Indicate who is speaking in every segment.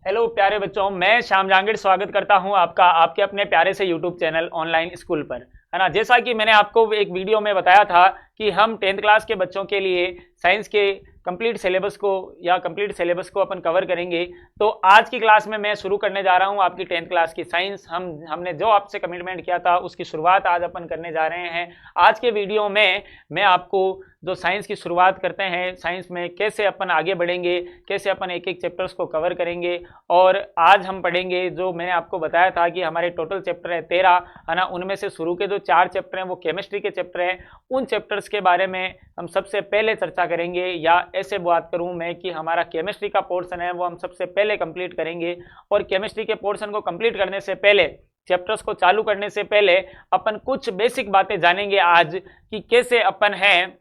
Speaker 1: Hello प्यारे बच्चों, मैं श्याम जहांगीर स्वागत करता हूं आपका आपके अपने प्यारे से यूट्यूब चैनल ऑनलाइन स्कूल पर, है ना। जैसा कि मैंने आपको एक वीडियो में बताया था कि हम 10th क्लास के बच्चों के लिए साइंस के कंप्लीट सिलेबस को अपन कवर करेंगे। तो आज की क्लास में मैं शुरू करने जा रहा हूं आपकी 10th क्लास की साइंस। हमने जो आपसे कमिटमेंट किया था उसकी शुरुआत आज अपन करने जा रहे हैं। आज के वीडियो में मैं आपको जो साइंस की शुरुआत करते हैं, साइंस में कैसे अपन आगे बढ़ेंगे, कैसे अपन एक एक चैप्टर्स को कवर करेंगे। और आज हम पढ़ेंगे, जो मैंने आपको बताया था कि हमारे टोटल चैप्टर है 13, है ना। उनमें से शुरू के जो 4 चैप्टर हैं वो केमिस्ट्री के चैप्टर हैं। उन चैप्टर्स के बारे में हम सबसे पहले चर्चा करेंगे, या ऐसे बात करूं मैं कि हमारा केमिस्ट्री का पोर्शन है वो हम सबसे पहले कंप्लीट करेंगे। और केमिस्ट्री के पोर्शन को कंप्लीट करने से पहले, चैप्टर्स को चालू करने से पहले अपन कुछ बेसिक बातें जानेंगे आज कि कैसे अपन हैं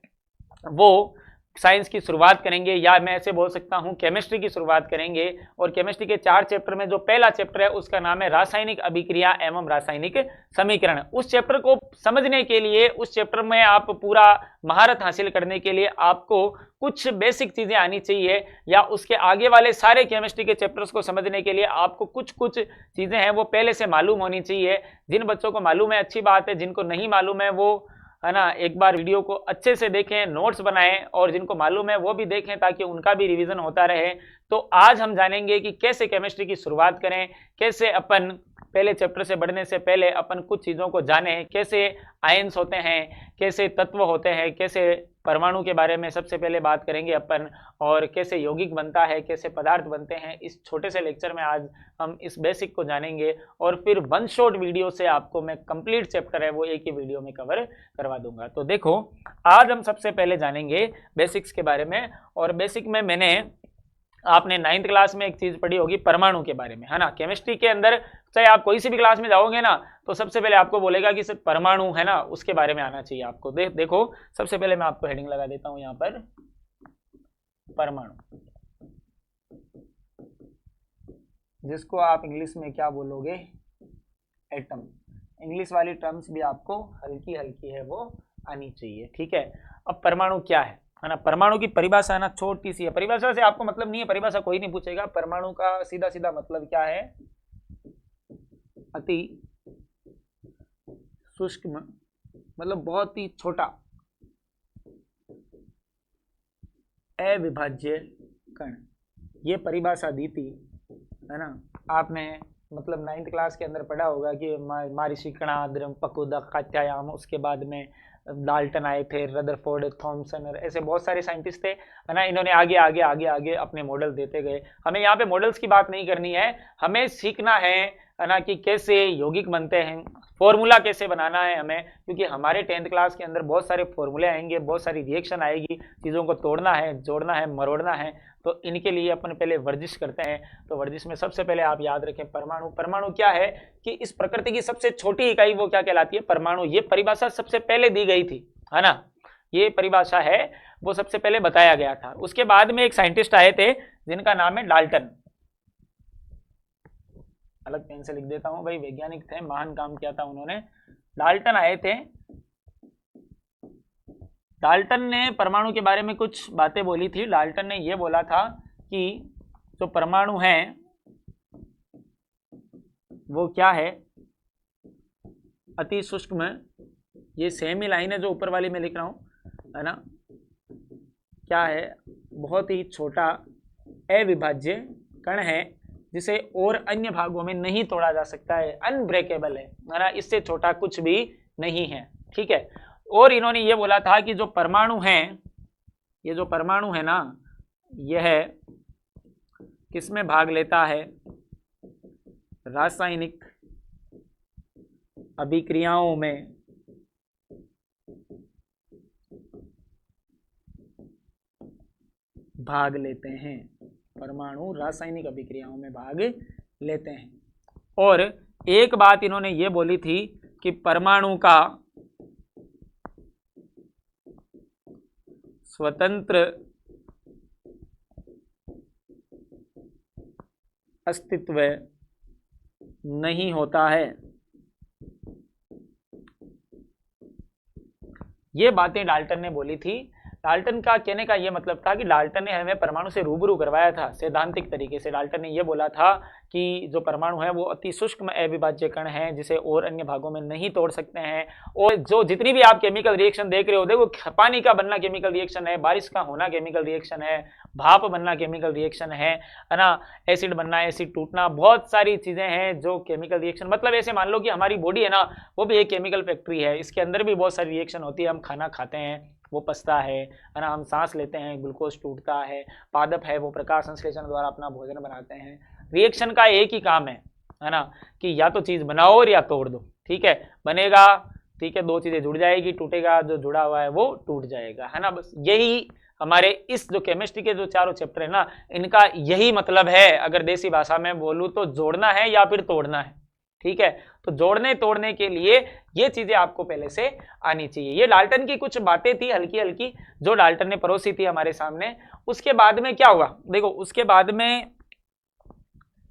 Speaker 1: वो साइंस की शुरुआत करेंगे, या मैं ऐसे बोल सकता हूं केमिस्ट्री की शुरुआत करेंगे। और केमिस्ट्री के 4 चैप्टर में जो पहला चैप्टर है उसका नाम है रासायनिक अभिक्रिया एवं रासायनिक समीकरण। उस चैप्टर को समझने के लिए, उस चैप्टर में आप पूरा महारत हासिल करने के लिए आपको कुछ बेसिक चीजें आनी चाहिए, या उसके आगे वाले सारे केमिस्ट्री के चैप्टर्स को समझने के लिए आपको कुछ कुछ चीजें हैं वो पहले से मालूम होनी चाहिए। जिन बच्चों को मालूम है अच्छी बात है, जिनको नहीं मालूम है वो, है ना, एक बार वीडियो को अच्छे से देखें, नोट्स बनाएं, और जिनको मालूम है वो भी देखें ताकि उनका भी रिवीजन होता रहे। तो आज हम जानेंगे कि कैसे केमिस्ट्री की शुरुआत करें, कैसे अपन पहले चैप्टर से बढ़ने से पहले अपन कुछ चीज़ों को जानें, कैसे आयंस होते हैं, कैसे तत्व होते हैं, कैसे परमाणु के बारे में सबसे पहले बात करेंगे अपन, और कैसे यौगिक बनता है, कैसे पदार्थ बनते हैं। इस छोटे से लेक्चर में आज हम इस बेसिक को जानेंगे, और फिर वन शॉट वीडियो से आपको मैं कंप्लीट चैप्टर है वो एक ही वीडियो में कवर करवा दूंगा। तो देखो, आज हम सबसे पहले जानेंगे बेसिक्स के बारे में। और बेसिक में आपने 9th क्लास में एक चीज पढ़ी होगी परमाणु के बारे में, है ना। केमिस्ट्री के अंदर चाहे आप कोई सी भी क्लास में जाओगे ना, तो सबसे पहले आपको बोलेगा कि सिर्फ परमाणु, है ना, उसके बारे में आना चाहिए आपको। देखो, सबसे पहले मैं आपको हेडिंग लगा देता हूं यहाँ पर, परमाणु, जिसको आप इंग्लिश में क्या बोलोगे, एटम। इंग्लिश वाली टर्म्स भी आपको हल्की हल्की है वो आनी चाहिए, ठीक है। अब परमाणु क्या है ना। परमाणु की परिभाषा है ना छोटी सी है। परिभाषा से आपको मतलब नहीं है, परिभाषा कोई नहीं पूछेगा। परमाणु का सीधा सीधा मतलब क्या है, अति सूक्ष्म, मतलब बहुत ही छोटा, अविभाज्य कण। ये परिभाषा दी थी, है ना। आपने मतलब 9th क्लास के अंदर पढ़ा होगा कि महर्षि कणाद, पकुदक, कात्यायान, उसके बाद में डाल्टन आए थे, रदरफोर्ड, थॉमसन, और ऐसे बहुत सारे साइंटिस्ट थे, है ना। इन्होंने आगे आगे आगे आगे अपने मॉडल देते गए। हमें यहाँ पे मॉडल्स की बात नहीं करनी है, हमें सीखना है ना, कि कैसे यौगिक बनते हैं, फॉर्मूला कैसे बनाना है हमें, क्योंकि हमारे 10th क्लास के अंदर बहुत सारे फॉर्मूले आएंगे, बहुत सारी रिएक्शन आएगी, चीज़ों को तोड़ना है, जोड़ना है, मरोड़ना है। तो इनके लिए अपन पहले वर्जिश करते हैं। तो वर्जिश में सबसे पहले आप याद रखें परमाणु। परमाणु क्या है कि इस प्रकृति की सबसे छोटी इकाई वो क्या कहलाती है, परमाणु। ये परिभाषा सबसे पहले दी गई थी, है ना। ये परिभाषा है वो सबसे पहले बताया गया था। उसके बाद में एक साइंटिस्ट आए थे जिनका नाम है डाल्टन। अलग पेन से लिख देता हूं भाई, वैज्ञानिक थे, महान काम किया था उन्होंने। डाल्टन आए थे। डाल्टन ने परमाणु के बारे में कुछ बातें बोली थी। डाल्टन ने यह बोला था कि जो परमाणु है वो क्या है, अति सूक्ष्म, ये सेम ही लाइन है जो ऊपर वाली में लिख रहा हूं, है ना। क्या है, बहुत ही छोटा अविभाज्य कण है, जिसे और अन्य भागों में नहीं तोड़ा जा सकता है, अनब्रेकेबल है ना, इससे छोटा कुछ भी नहीं है, ठीक है। और इन्होंने ये बोला था कि जो परमाणु है, ये जो परमाणु है ना, यह किसमें भाग लेता है, रासायनिक अभिक्रियाओं में भाग लेते हैं। परमाणु रासायनिक अभिक्रियाओं में भाग लेते हैं। और एक बात इन्होंने ये बोली थी कि परमाणु का स्वतंत्र अस्तित्व नहीं होता है। ये बातें डाल्टन ने बोली थी। डाल्टन का कहने का ये मतलब था कि डाल्टन ने हमें परमाणु से रूबरू करवाया था सैद्धांतिक तरीके से। डाल्टन ने ये बोला था कि जो परमाणु है वो अति सूक्ष्म अविभाज्य कण है जिसे और अन्य भागों में नहीं तोड़ सकते हैं। और जो जितनी भी आप केमिकल रिएक्शन देख रहे हो, देखो पानी का बनना केमिकल रिएक्शन है, बारिश का होना केमिकल रिएक्शन है, भाप बनना केमिकल रिएक्शन है ना, एसिड बनना, एसिड टूटना, बहुत सारी चीजें हैं जो केमिकल रिएक्शन। मतलब ऐसे मान लो कि हमारी बॉडी है ना, वो भी एक केमिकल फैक्ट्री है, इसके अंदर भी बहुत सारी रिएक्शन होती है। हम खाना खाते हैं वो पचता है ना, हम सांस लेते हैं ग्लूकोज टूटता है, पादप है वो प्रकाश संश्लेषण द्वारा अपना भोजन बनाते हैं। रिएक्शन का एक ही काम है ना, कि या तो चीज बनाओ और या तोड़ दो। ठीक है, बनेगा, ठीक है, दो चीजें जुड़ जाएगी, टूटेगा, जो जुड़ा हुआ है वो टूट जाएगा, है ना। बस यही हमारे इस जो केमिस्ट्री के जो चारों चैप्टर है ना, इनका यही मतलब है। अगर देसी भाषा में बोलूं तो जोड़ना है या फिर तोड़ना है। ठीक है, तो जोड़ने तोड़ने के लिए ये चीजें आपको पहले से आनी चाहिए। ये डाल्टन की कुछ बातें थी हल्की हल्की जो डाल्टन ने परोसी थी हमारे सामने। उसके बाद में क्या हुआ, देखो उसके बाद में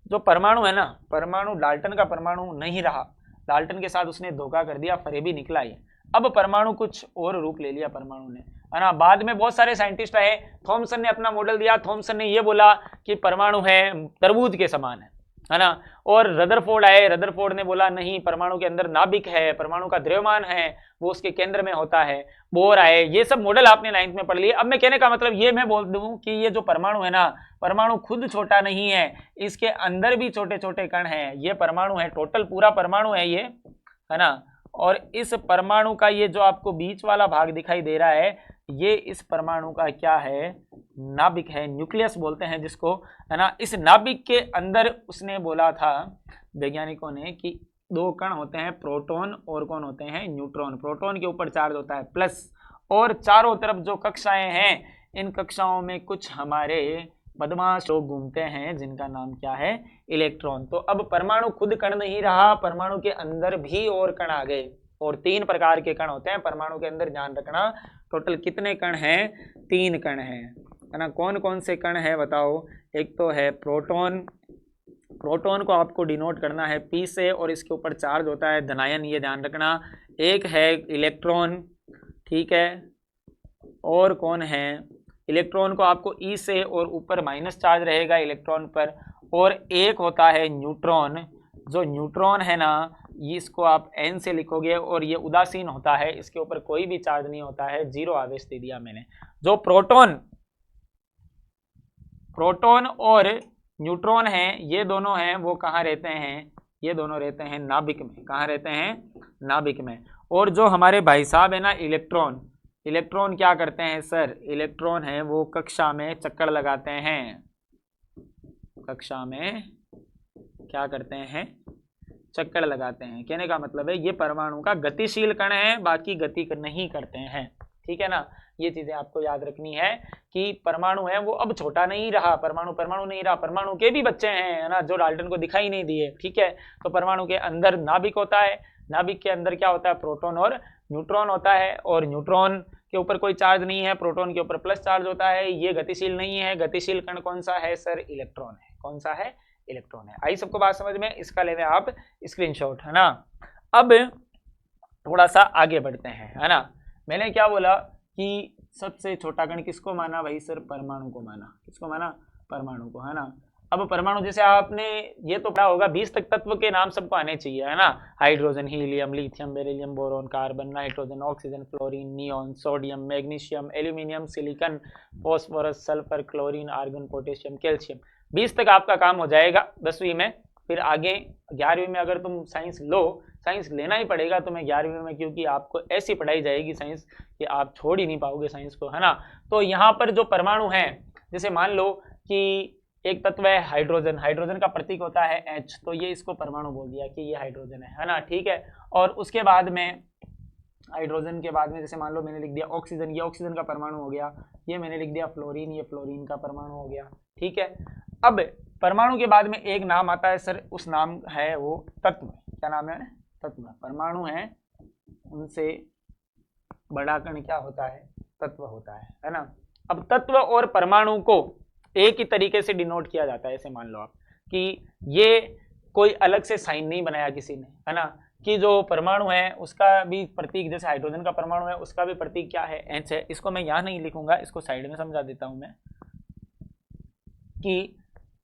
Speaker 1: जो परमाणु है ना, परमाणु डाल्टन का परमाणु नहीं रहा, डाल्टन के साथ उसने धोखा कर दिया, फरेबी निकला ये। अब परमाणु कुछ और रूप ले लिया परमाणु ने, है ना। बाद में बहुत सारे साइंटिस्ट आए, थॉमसन ने अपना मॉडल दिया, थॉमसन ने ये बोला कि परमाणु है तरबूज के समान है ना। और रदरफोर्ड आए, रदरफोर्ड ने बोला नहीं, परमाणु के अंदर नाभिक है, परमाणु का द्रव्यमान है वो उसके केंद्र में होता है। बोर आए, ये सब मॉडल आपने 9th में पढ़ लिए। अब मैं कहने का मतलब ये मैं बोल दूं कि ये जो परमाणु है ना, परमाणु खुद छोटा नहीं है, इसके अंदर भी छोटे छोटे कण हैं। ये परमाणु है, टोटल पूरा परमाणु है ये, है ना। और इस परमाणु का ये जो आपको बीच वाला भाग दिखाई दे रहा है, ये इस परमाणु का क्या है, नाभिक है, न्यूक्लियस बोलते हैं जिसको, है ना। इस नाभिक के अंदर उसने बोला था वैज्ञानिकों ने कि दो कण होते हैं, प्रोटॉन और कौन होते हैं, न्यूट्रॉन। प्रोटॉन के ऊपर चार्ज होता है प्लस, और चारों तरफ जो कक्षाएं हैं, इन कक्षाओं में कुछ हमारे बदमाश लोग घूमते हैं जिनका नाम क्या है, इलेक्ट्रॉन। तो अब परमाणु खुद कण नहीं रहा, परमाणु के अंदर भी और कण आ गए, और 3 प्रकार के कण होते हैं परमाणु के अंदर, ध्यान रखना। टोटल कितने कण हैं, 3 कण हैं, है ना। कौन कौन से कण है बताओ, एक तो है प्रोटॉन, प्रोटॉन को आपको डिनोट करना है P से, और इसके ऊपर चार्ज होता है धनायन, ये ध्यान रखना। एक है इलेक्ट्रॉन, ठीक है, और कौन है, इलेक्ट्रॉन को आपको E से, और ऊपर माइनस चार्ज रहेगा इलेक्ट्रॉन पर। और एक होता है न्यूट्रॉन, जो न्यूट्रॉन है ना, इसको आप N से लिखोगे, और ये उदासीन होता है, इसके ऊपर कोई भी चार्ज नहीं होता है, 0 आवेश दे दिया मैंने। जो प्रोटॉन और न्यूट्रॉन हैं, ये दोनों हैं, वो कहाँ रहते हैं, ये दोनों रहते हैं नाभिक में। कहाँ रहते हैं, नाभिक में। और जो हमारे भाई साहब है ना इलेक्ट्रॉन, इलेक्ट्रॉन क्या करते हैं सर, इलेक्ट्रॉन है वो कक्षा में चक्कर लगाते हैं, कक्षा में क्या करते हैं, चक्कर लगाते हैं। कहने का मतलब है ये परमाणु का गतिशील कण है, बाकी गति नहीं करते हैं। ठीक है ना, ये चीजें आपको याद रखनी है कि परमाणु है वो अब छोटा नहीं रहा, परमाणु नहीं रहा, परमाणु के भी बच्चे हैं, है ना, जो डाल्टन को दिखाई नहीं दिए। ठीक है, तो परमाणु के अंदर नाभिक होता है, नाभिक के अंदर क्या होता है, प्रोटॉन और न्यूट्रॉन होता है, और न्यूट्रॉन के ऊपर कोई चार्ज नहीं है, प्रोटॉन के ऊपर प्लस चार्ज होता है, ये गतिशील नहीं है। गतिशील कण कौन सा है सर, इलेक्ट्रॉन है। कौन सा है, इलेक्ट्रॉन है। आई सबको बात समझ में, इसका लेवे आप स्क्रीनशॉट, है ना। अब थोड़ा सा आगे बढ़ते हैं, है ना। मैंने क्या बोला कि सबसे छोटा कण किसको माना भाई सर, परमाणु को माना। किसको माना, परमाणु को, है ना। अब परमाणु जैसे आपने ये तो पढ़ा होगा, 20 तक तत्व के नाम सबको आने चाहिए, है ना। Hydrogen, helium, lithium, beryllium, boron, carbon, nitrogen, oxygen, fluorine, neon, sodium, magnesium, aluminium, silicon, phosphorus, sulphur, chlorine, argon, potassium, calcium. 20 तक आपका काम हो जाएगा 10वीं में। फिर आगे 11वीं में अगर तुम साइंस लो, साइंस लेना ही पड़ेगा तुम्हें 11वीं में, क्योंकि आपको ऐसी पढ़ाई जाएगी साइंस कि आप छोड़ ही नहीं पाओगे साइंस को, है ना। तो यहाँ पर जो परमाणु है, जैसे मान लो कि एक तत्व है हाइड्रोजन, हाइड्रोजन का प्रतीक होता है H, तो ये इसको परमाणु बोल दिया कि ये हाइड्रोजन है ना। ठीक है, और उसके बाद में हाइड्रोजन के बाद में जैसे मान लो मैंने लिख दिया ऑक्सीजन, ये ऑक्सीजन का परमाणु हो गया। ये मैंने लिख दिया फ्लोरीन, ये फ्लोरीन का परमाणु हो गया। ठीक है, अब परमाणु के बाद में एक नाम आता है सर, उस नाम है वो तत्व। क्या नाम है, तत्व। परमाणु है उनसे बड़ा कण क्या होता है, तत्व होता है ना। अब तत्व और परमाणु को एक ही तरीके से डिनोट किया जाता है। ऐसे मान लो आप कि ये कोई अलग से साइन नहीं बनाया किसी ने, है ना। कि जो परमाणु है उसका भी प्रतीक, जैसे हाइड्रोजन का परमाणु है उसका भी प्रतीक क्या है, H है। इसको मैं यहाँ नहीं लिखूंगा, इसको साइड में समझा देता हूं मैं कि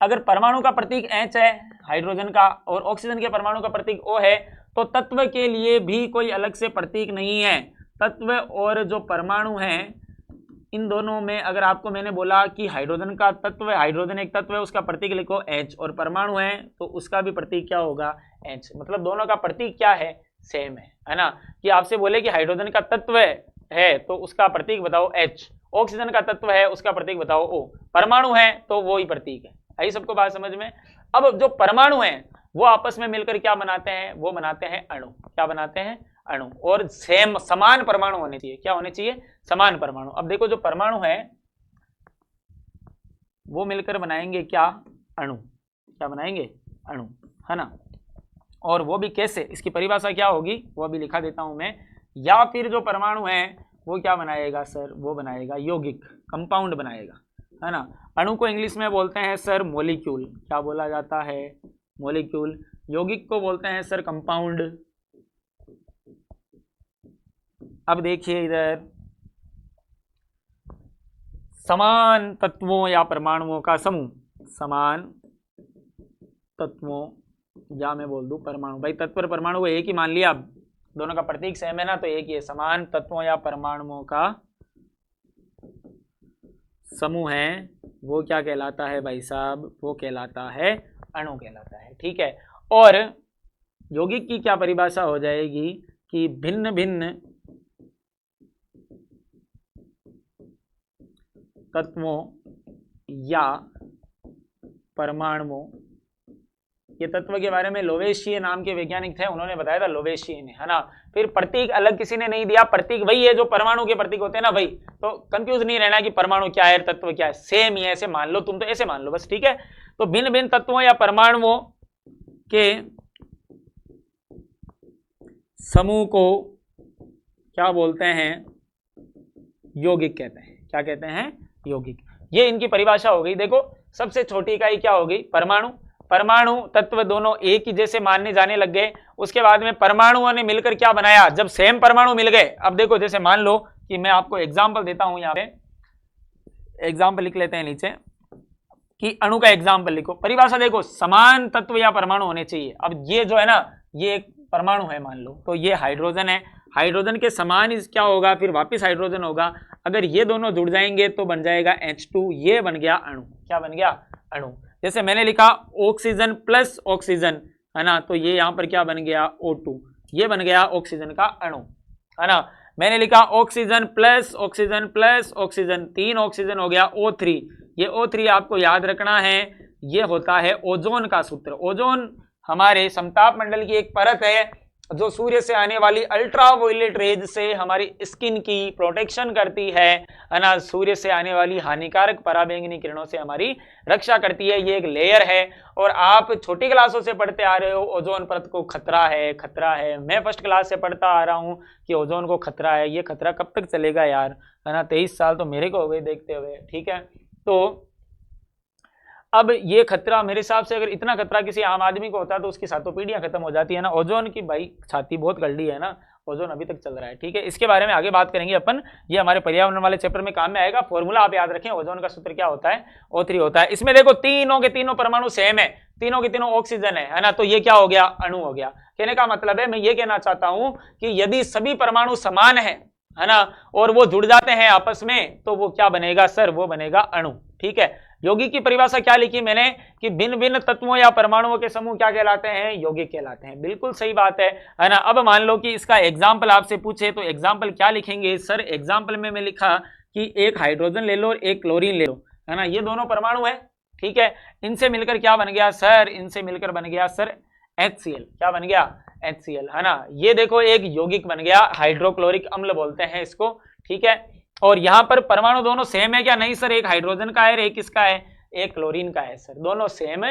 Speaker 1: अगर परमाणु का प्रतीक H है हाइड्रोजन का और ऑक्सीजन के परमाणु का प्रतीक O है तो तत्व के लिए भी कोई अलग से प्रतीक नहीं है। तत्व और जो परमाणु है इन दोनों में, अगर आपको मैंने बोला कि हाइड्रोजन का तत्व है, हाइड्रोजन एक तत्व है, उसका प्रतीक लिखो H, और परमाणु है तो उसका भी प्रतीक क्या होगा H, मतलब दोनों का प्रतीक क्या है, सेम है ना। कि आपसे बोले कि हाइड्रोजन का तत्व है तो उसका प्रतीक बताओ H, ऑक्सीजन का तत्व है उसका प्रतीक बताओ O, परमाणु है तो वो ही प्रतीक है। आई सबको बात समझ में। अब जो परमाणु है वो आपस में मिलकर क्या बनाते हैं, वो बनाते हैं अणु। क्या बनाते हैं, अणु, और सेम समान परमाणु होने चाहिए। क्या होने चाहिए, समान परमाणु। अब देखो जो परमाणु है वो मिलकर बनाएंगे क्या, अणु। क्या बनाएंगे, अणु, है ना। और वो भी कैसे, इसकी परिभाषा क्या होगी वो भी लिखा देता हूं मैं। या फिर जो परमाणु है वो क्या बनाएगा सर, वो बनाएगा यौगिक, कंपाउंड बनाएगा, है ना। अणु को इंग्लिश में बोलते हैं सर मॉलिक्यूल। क्या बोला जाता है, मॉलिक्यूल। यौगिक को बोलते हैं सर कंपाउंड। अब देखिए इधर, समान तत्वों या परमाणुओं का समूह, समान तत्वों या मैं बोल दूं परमाणु, भाई तत्व और परमाणु को एक ही मान लिया, दोनों का प्रतीक सेम है ना, तो एक ही है। समान तत्वों या परमाणुओं का समूह है वो क्या कहलाता है भाई साहब, वो कहलाता है अणु कहलाता है, ठीक है। और यौगिक की क्या परिभाषा हो जाएगी कि भिन्न भिन्न तत्वों या परमाणुओं, ये तत्व के बारे में लोवेशिये नाम के वैज्ञानिक थे, उन्होंने बताया था, लोवेशिये ने, है ना। फिर प्रतीक अलग किसी ने नहीं दिया, प्रतीक वही है जो परमाणु के प्रतीक होते हैं ना भाई, तो कंफ्यूज नहीं रहना कि परमाणु क्या है तत्व क्या है, सेम ही है, ऐसे मान लो तुम, तो ऐसे मान लो बस, ठीक है। तो भिन्न भिन्न तत्वों या परमाणुओं के समूह को क्या बोलते हैं, यौगिक कहते हैं। क्या कहते हैं, यौगिक। ये इनकी परिभाषा हो गई। देखो सबसे छोटी इकाई क्या होगी, परमाणु। परमाणु तत्व दोनों एक ही जैसे मानने जाने लग गए। उसके बाद में परमाणुओं ने मिलकर क्या बनाया, जब सेम परमाणु मिल गए। अब देखो जैसे मान लो कि मैं आपको एग्जांपल देता हूं, यहाँ पे एग्जांपल लिख लेते हैं नीचे कि अणु का एग्जांपल लिखो। परिभाषा देखो, समान तत्व या परमाणु होने चाहिए। अब ये जो है ना, ये एक परमाणु है मान लो, तो ये हाइड्रोजन है, हाइड्रोजन के समान ही क्या होगा, फिर वापस हाइड्रोजन होगा। अगर ये दोनों जुड़ जाएंगे तो बन जाएगा H2, ये बन गया अणु। क्या बन गया, अणु। जैसे मैंने लिखा ऑक्सीजन प्लस ऑक्सीजन, है ना, तो ये यहाँ पर क्या बन गया, O2, ये बन गया ऑक्सीजन का अणु, है ना। मैंने लिखा oxygen plus oxygen plus oxygen, 3 oxygen हो गया O3। ये O3 आपको याद रखना है, ये होता है ओजोन का सूत्र। ओजोन हमारे समताप मंडल की एक परत है जो सूर्य से आने वाली अल्ट्रावायलेट रेज से हमारी स्किन की प्रोटेक्शन करती है ना, सूर्य से आने वाली हानिकारक पराबैंगनी किरणों से हमारी रक्षा करती है। ये एक लेयर है और आप छोटी क्लासों से पढ़ते आ रहे हो ओजोन परत को खतरा है, खतरा है। मैं फर्स्ट क्लास से पढ़ता आ रहा हूँ कि ओजोन को खतरा है। ये खतरा कब तक चलेगा यार, है ना, 23 साल तो मेरे को हो गए देखते हुए, ठीक है। तो अब ये खतरा मेरे हिसाब से, अगर इतना खतरा किसी आम आदमी को होता है तो उसकी सातों पीढ़ियां खत्म हो जाती है ना। ओजोन की भाई छाती बहुत गड्डी है ना, ओजोन अभी तक चल रहा है, ठीक है। इसके बारे में आगे बात करेंगे अपन, ये हमारे पर्यावरण वाले चैप्टर में काम में आएगा। फॉर्मूला आप याद रखें, ओजोन का सूत्र क्या होता है, O3 होता है। इसमें देखो तीनों के तीनों परमाणु सेम है, तीनों के तीनों ऑक्सीजन है ना, तो ये क्या हो गया, अणु हो गया। कहने का मतलब है, मैं ये कहना चाहता हूं कि यदि सभी परमाणु समान है ना, और वो जुड़ जाते हैं आपस में, तो वो क्या बनेगा सर, वो बनेगा अणु, ठीक है। यौगिक की परिभाषा क्या लिखी मैंने कि भिन्न भिन्न तत्वों या परमाणुओं के समूह क्या कहलाते हैं, यौगिक कहलाते हैं। बिल्कुल सही बात है ना। अब मान लो कि इसका एग्जाम्पल आपसे पूछे तो एग्जाम्पल क्या लिखेंगे सर। एग्जाम्पल में मैं लिखा कि एक हाइड्रोजन ले लो और एक क्लोरीन ले लो, है ना, ये दोनों परमाणु है, ठीक है। इनसे मिलकर क्या बन गया सर, इनसे मिलकर बन गया सर HCl। क्या बन गया, HCl, है ना। ये देखो एक यौगिक बन गया, हाइड्रोक्लोरिक अम्ल बोलते हैं इसको, ठीक है। और यहाँ पर परमाणु दोनों सेम है क्या, नहीं सर, एक हाइड्रोजन का है, एक किसका है, एक क्लोरीन का है सर, दोनों सेम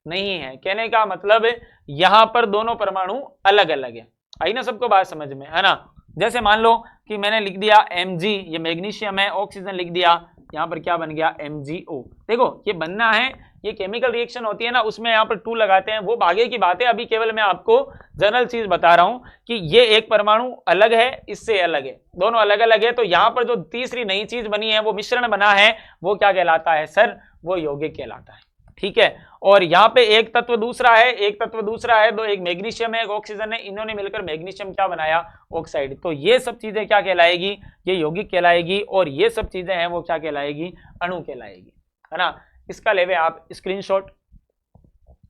Speaker 1: नहीं है। कहने का मतलब यहाँ पर दोनों परमाणु अलग अलग है। आई ना सबको बात समझ में, है ना। जैसे मान लो कि मैंने लिख दिया Mg, ये मैग्नीशियम है, ऑक्सीजन लिख दिया, यहाँ पर क्या बन गया MgO। देखो ये बनना है ये केमिकल रिएक्शन होती है ना, उसमें यहाँ पर 2 लगाते हैं, वो आगे की बात है। अभी केवल मैं आपको जनरल चीज बता रहा हूं कि ये एक परमाणु अलग है, इससे अलग है, दोनों अलग अलग है। तो यहाँ पर जो तीसरी नई चीज बनी है, वो मिश्रण बना है, वो क्या कहलाता है सर? वो यौगिक कहलाता है। ठीक है। और यहाँ पे एक तत्व दूसरा है, एक तत्व दूसरा है, एक मैग्नीशियम है, एक ऑक्सीजन है, इन्होंने मिलकर मैग्नीशियम क्या बनाया? ऑक्साइड। तो ये सब चीजें क्या कहलाएगी? ये यौगिक कहलाएगी। और ये सब चीजें हैं वो क्या कहलाएगी? अणु कहलाएगी, है ना। इसका लेवे आप स्क्रीनशॉट।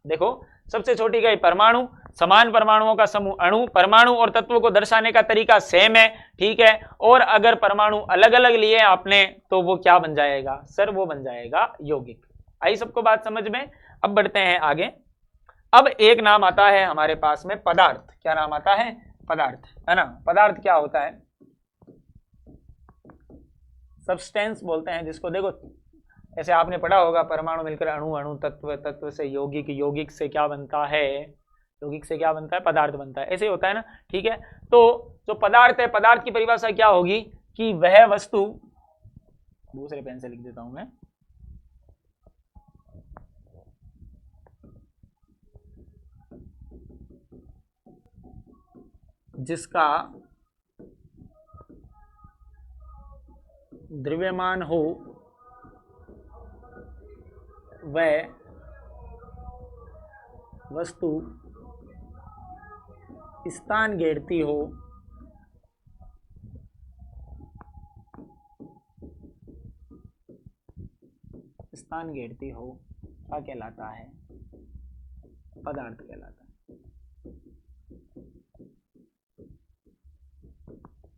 Speaker 1: देखो, सबसे छोटी गई परमाणु, समान परमाणुओं का समूह अणु। परमाणु और तत्वों को दर्शाने का तरीका सेम है, ठीक है। और अगर परमाणु अलग अलग लिए आपने तो वो क्या बन जाएगा सर? वो बन जाएगा यौगिक। आई सबको बात समझ में? अब बढ़ते हैं आगे। अब एक नाम आता है हमारे पास में पदार्थ। क्या नाम आता है? पदार्थ, है ना। पदार्थ क्या होता है? सब्सटेंस बोलते हैं जिसको। देखो, ऐसे आपने पढ़ा होगा, परमाणु मिलकर अणु, अणु तत्व, तत्व से यौगिक, यौगिक से क्या बनता है? यौगिक से क्या बनता है? पदार्थ बनता है। ऐसे होता है ना, ठीक है। तो जो पदार्थ है, पदार्थ की परिभाषा क्या होगी कि वह वस्तु, दूसरे पेन से लिख देता हूं मैं, जिसका द्रव्यमान हो वह वस्तु स्थान घेरती हो, स्थान घेरती हो, क्या कहलाता है? पदार्थ कहलाता है।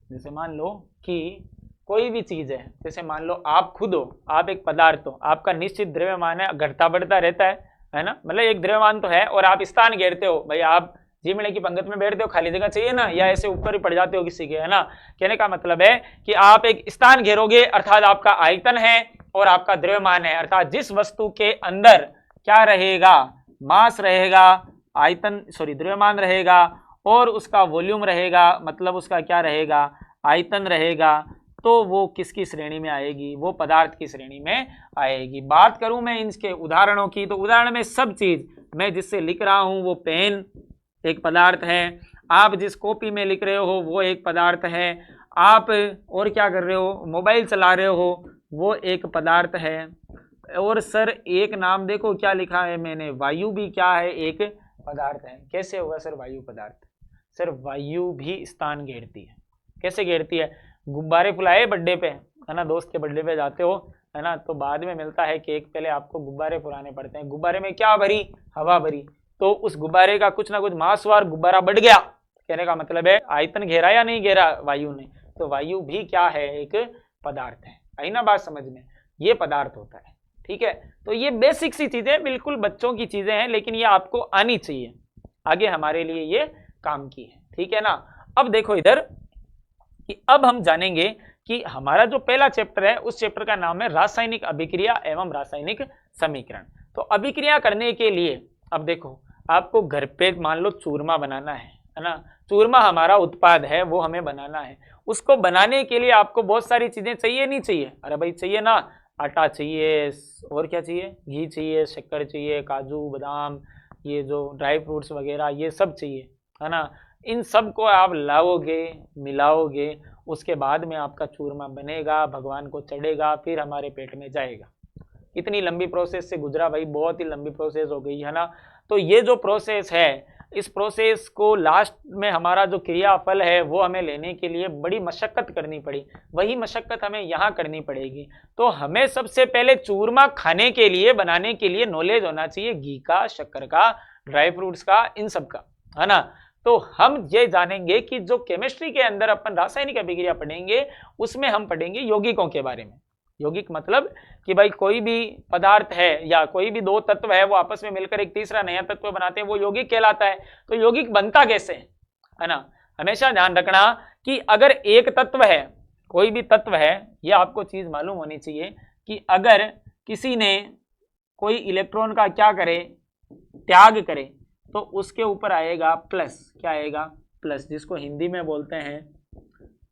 Speaker 1: जैसे मान लो कि कोई भी चीज है, जैसे मान लो आप खुद हो, आप एक पदार्थ हो, आपका निश्चित द्रव्यमान है, घटता बढ़ता रहता है ना। मतलब एक द्रव्यमान तो है और आप स्थान घेरते हो। भाई आप जिमड़े की पंगत में बैठते हो, खाली जगह चाहिए ना, या ऐसे ऊपर ही पड़ जाते हो किसी के, है ना। कहने का मतलब है कि आप एक स्थान घेरोगे, अर्थात आपका आयतन है और आपका द्रव्यमान है, अर्थात जिस वस्तु के अंदर क्या रहेगा? मास रहेगा, आयतन द्रव्यमान रहेगा, और उसका वॉल्यूम रहेगा, मतलब उसका क्या रहेगा? आयतन रहेगा। तो वो किसकी श्रेणी में आएगी? वो पदार्थ की श्रेणी में आएगी। बात करूं मैं इनके उदाहरणों की, तो उदाहरण में सब चीज मैं जिससे लिख रहा हूं, वो पेन एक पदार्थ है, आप जिस कॉपी में लिख रहे हो वो एक पदार्थ है, आप और क्या कर रहे हो, मोबाइल चला रहे हो, वो एक पदार्थ है। और सर एक नाम देखो क्या लिखा है मैंने, वायु भी क्या है? एक पदार्थ है। कैसे होगा सर वायु पदार्थ? सर वायु भी स्थान घेरती है। कैसे घेरती है? गुब्बारे फुलाए बर्थडे पे, है ना, दोस्त के बर्थडे पे जाते हो, है ना, तो बाद में मिलता है केक, पहले आपको गुब्बारे फुलाने पड़ते हैं। गुब्बारे में क्या भरी? हवा भरी। तो उस गुब्बारे का कुछ ना कुछ मासवार गुब्बारा बढ़ गया। कहने का मतलब है आयतन घेरा या नहीं घेरा वायु ने? तो वायु भी क्या है? एक पदार्थ है। आई ना बात समझ में? ये पदार्थ होता है, ठीक है। तो ये बेसिक सी चीजें, बिल्कुल बच्चों की चीजें हैं, लेकिन ये आपको आनी चाहिए, आगे हमारे लिए ये काम की है, ठीक है ना। अब देखो इधर कि अब हम जानेंगे कि हमारा जो पहला चैप्टर है, उस चैप्टर का नाम है रासायनिक अभिक्रिया एवं रासायनिक समीकरण। तो अभिक्रिया करने के लिए अब देखो, आपको घर पे मान लो चूरमा बनाना है ना। चूरमा हमारा उत्पाद है, वो हमें बनाना है। उसको बनाने के लिए आपको बहुत सारी चीजें चाहिए, नहीं चाहिए? अरे भाई चाहिए ना। आटा चाहिए, और क्या चाहिए? घी चाहिए, शक्कर चाहिए, काजू बादाम, ये जो ड्राई फ्रूट्स वगैरह, ये सब चाहिए, है ना। इन सब को आप लाओगे, मिलाओगे, उसके बाद में आपका चूरमा बनेगा, भगवान को चढ़ेगा, फिर हमारे पेट में जाएगा। इतनी लंबी प्रोसेस से गुजरा भाई, बहुत ही लंबी प्रोसेस हो गई, है ना। तो ये जो प्रोसेस है, इस प्रोसेस को लास्ट में हमारा जो क्रियाफल है वो हमें लेने के लिए बड़ी मशक्कत करनी पड़ी। वही मशक्कत हमें यहाँ करनी पड़ेगी। तो हमें सबसे पहले चूरमा खाने के लिए, बनाने के लिए नॉलेज होना चाहिए घी का, शक्कर का, ड्राई फ्रूट्स का, इन सब का, है ना। तो हम ये जानेंगे कि जो केमिस्ट्री के अंदर अपन रासायनिक अभिक्रिया पढ़ेंगे, उसमें हम पढ़ेंगे यौगिकों के बारे में। यौगिक मतलब कि भाई कोई भी पदार्थ है या कोई भी दो तत्व है, वो आपस में मिलकर एक तीसरा नया तत्व बनाते हैं, वो यौगिक कहलाता है। तो यौगिक बनता कैसे है ना। हमेशा ध्यान रखना कि अगर एक तत्व है, कोई भी तत्व है, ये आपको चीज मालूम होनी चाहिए कि अगर किसी ने कोई इलेक्ट्रॉन का क्या करे, त्याग करे, तो उसके ऊपर आएगा प्लस। क्या आएगा? प्लस, जिसको हिंदी में बोलते हैं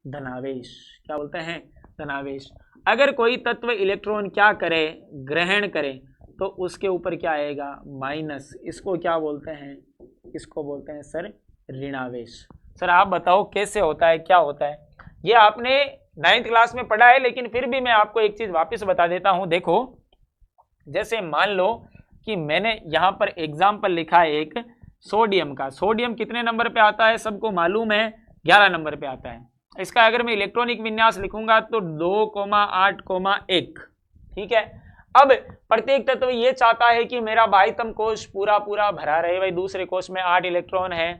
Speaker 1: धनावेश। क्या बोलते हैं? धनावेश। अगर कोई तत्व इलेक्ट्रॉन क्या करे, ग्रहण करे, तो उसके ऊपर क्या आएगा माइनस। इसको क्या बोलते हैं, इसको बोलते हैं सर ऋणावेश। सर आप बताओ कैसे होता है, क्या होता है? ये आपने 9th क्लास में पढ़ा है, लेकिन फिर भी मैं आपको एक चीज वापस बता देता हूं। देखो जैसे मान लो कि मैंने यहां पर एग्जाम्पल लिखा है एक सोडियम का। सोडियम कितने नंबर पे आता है सबको मालूम है, 11 नंबर पे आता है। इसका अगर मैं इलेक्ट्रॉनिक विन्यास लिखूंगा तो 2,8,1। ठीक है, अब प्रत्येक तत्व ये चाहता है कि मेरा बाह्यतम कोश पूरा पूरा भरा रहे। भाई दूसरे कोश में 8 इलेक्ट्रॉन है,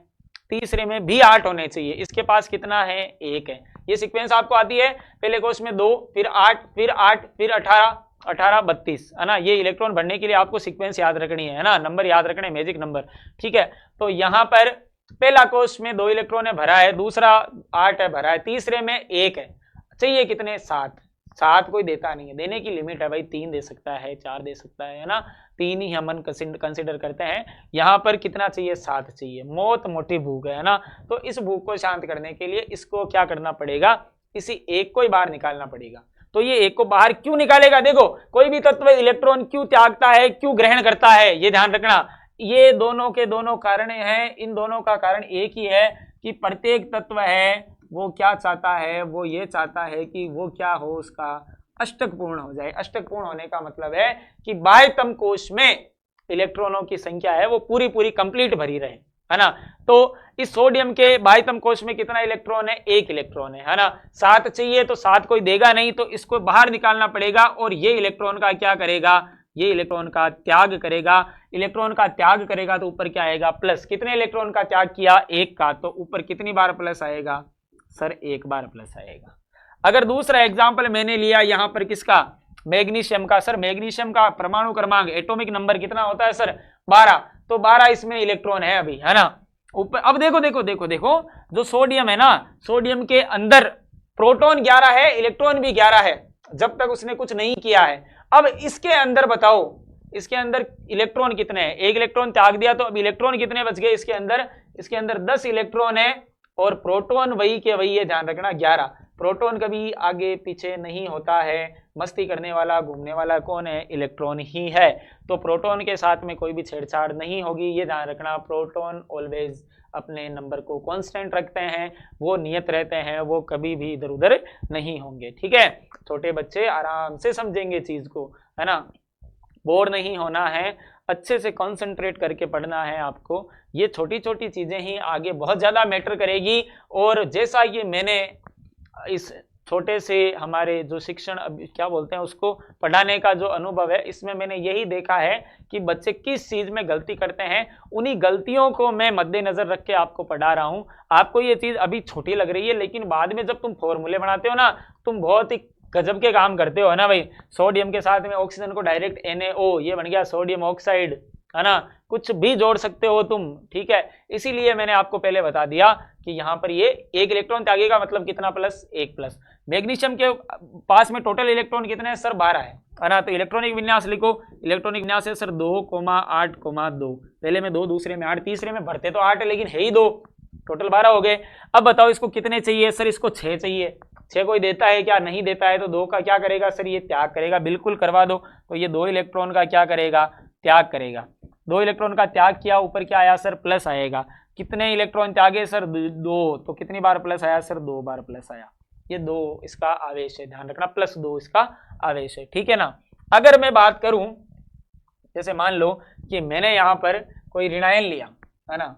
Speaker 1: तीसरे में भी 8 होने चाहिए। इसके पास कितना है, 1 है। ये सीक्वेंस आपको आती है, पहले कोश में 2, फिर 8, फिर 8, फिर 18, 18, 32, है ना। ये इलेक्ट्रॉन भरने के लिए आपको सीक्वेंस याद रखनी है ना, नंबर याद रखने, मैजिक नंबर। ठीक है, तो यहां पर पहला कोश में 2 इलेक्ट्रॉन है भरा है, दूसरा 8 है भरा है, तीसरे में 1 है। चाहिए कितने, 7। 7 कोई देता नहीं है, देने की लिमिट है भाई, 3 दे सकता है, 4 दे सकता है ना, 3 ही हम कंसिडर करते हैं। यहाँ पर कितना चाहिए, 7 चाहिए। मौत मोटी भूख है ना, तो इस भूख को शांत करने के लिए इसको क्या करना पड़ेगा, इसी एक को ही बाहर निकालना पड़ेगा। तो ये एक को बाहर क्यों निकालेगा, देखो कोई भी तत्व इलेक्ट्रॉन क्यों त्यागता है, क्यों ग्रहण करता है, ये ध्यान रखना। ये दोनों के दोनों कारण हैं, इन दोनों का कारण एक ही है कि प्रत्येक तत्व है वो क्या चाहता है, वो ये चाहता है कि वो क्या हो, उसका अष्टक पूर्ण हो जाए। अष्टक पूर्ण होने का मतलब है कि बाह्यतम कोश में इलेक्ट्रॉनों की संख्या है वो पूरी पूरी कंप्लीट भरी रहे, है ना। तो इस सोडियम के बाह्यतम कोश में कितना इलेक्ट्रॉन है, 1 इलेक्ट्रॉन है ना। 7 चाहिए तो 7 कोई देगा नहीं, तो इसको बाहर निकालना पड़ेगा और ये इलेक्ट्रॉन का क्या करेगा, ये इलेक्ट्रॉन का त्याग करेगा। इलेक्ट्रॉन का त्याग करेगा तो ऊपर क्या आएगा, प्लस। कितने इलेक्ट्रॉन का त्याग किया, 1 का, तो ऊपर कितनी बार प्लस आएगा सर, 1 बार प्लस आएगा। अगर दूसरा एग्जांपल मैंने लिया यहां पर किसका, मैग्नीशियम का। सर मैग्नीशियम का परमाणु क्रमांक, एटॉमिक नंबर कितना होता है सर, 12। तो 12 इसमें इलेक्ट्रॉन है अभी, है ना, ऊपर। अब देखो देखो देखो देखो, जो सोडियम है ना, सोडियम के अंदर प्रोटॉन 11 है, इलेक्ट्रॉन भी 11 है, जब तक उसने कुछ नहीं किया है। अब इसके अंदर बताओ, इसके अंदर इलेक्ट्रॉन कितने हैं, 1 इलेक्ट्रॉन त्याग दिया, तो अब इलेक्ट्रॉन कितने बच गए इसके अंदर, इसके अंदर 10 इलेक्ट्रॉन है और प्रोटॉन वही के वही है, ध्यान रखना 11। प्रोटॉन कभी आगे पीछे नहीं होता है, मस्ती करने वाला घूमने वाला कौन है, इलेक्ट्रॉन ही है। तो प्रोटॉन के साथ में कोई भी छेड़छाड़ नहीं होगी, ये ध्यान रखना। प्रोटॉन ऑलवेज अपने नंबर को कांस्टेंट रखते हैं, वो नियत रहते हैं, वो कभी भी इधर उधर नहीं होंगे। ठीक है, छोटे बच्चे आराम से समझेंगे चीज को, है ना, बोर नहीं होना है, अच्छे से कंसंट्रेट करके पढ़ना है आपको। ये छोटी छोटी चीजें ही आगे बहुत ज्यादा मैटर करेगी। और जैसा कि मैंने इस छोटे से हमारे जो शिक्षण क्या बोलते हैं उसको पढ़ाने का जो अनुभव है, इसमें मैंने यही देखा है कि बच्चे किस चीज में गलती करते हैं, उन्हीं गलतियों को मैं मद्देनजर रख के आपको पढ़ा रहा हूं। आपको ये चीज अभी छोटी लग रही है, लेकिन बाद में जब तुम फॉर्मूले बनाते हो ना, तुम बहुत ही गजब के काम करते हो, है ना भाई। सोडियम के साथ में ऑक्सीजन को डायरेक्ट NaO, ये बन गया सोडियम ऑक्साइड, है ना, कुछ भी जोड़ सकते हो तुम। ठीक है, इसीलिए मैंने आपको पहले बता दिया कि यहाँ पर ये 1 इलेक्ट्रॉन त्यागेगा, मतलब कितना प्लस, 1 प्लस। मैग्नीशियम के पास में टोटल इलेक्ट्रॉन कितने हैं सर, 12 है ना। तो इलेक्ट्रॉनिक विन्यास लिखो, इलेक्ट्रॉनिक विन्यास है सर 2,8,2। पहले में 2, दूसरे में 8, तीसरे में भरते तो 8 है लेकिन है ही 2, टोटल 12 हो गए। अब बताओ इसको कितने चाहिए सर, इसको 6 चाहिए। 6 कोई देता है क्या, नहीं देता है, तो 2 का क्या करेगा सर, ये त्याग करेगा, बिल्कुल करवा दो। तो ये 2 इलेक्ट्रॉन का क्या करेगा, त्याग करेगा। 2 इलेक्ट्रॉन का त्याग किया, ऊपर क्या आया सर, प्लस आएगा। कितने इलेक्ट्रॉन त्यागे सर, 2, तो कितनी बार प्लस आया सर, 2 बार प्लस आया। ये 2 इसका आवेश है, ध्यान रखना, +2 इसका आवेश है। ठीक है ना। अगर मैं बात करूं, जैसे मान लो कि मैंने यहां पर कोई ऋणायन लिया, है ना।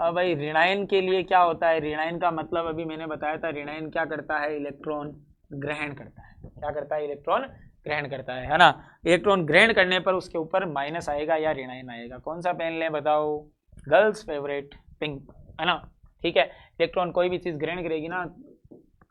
Speaker 1: अब भाई ऋणायन के लिए क्या होता है, ऋणायन का मतलब अभी मैंने बताया था, ऋणायन क्या करता है, इलेक्ट्रॉन ग्रहण करता है। क्या करता है, इलेक्ट्रॉन ग्रहण करता है ना। इलेक्ट्रॉन ग्रहण करने पर उसके ऊपर माइनस आएगा या ऋणायन आएगा। कौन सा पेन लें बताओ, गर्ल्स फेवरेट पिंक, है ना। ठीक है, इलेक्ट्रॉन कोई भी चीज ग्रहण करेगी ना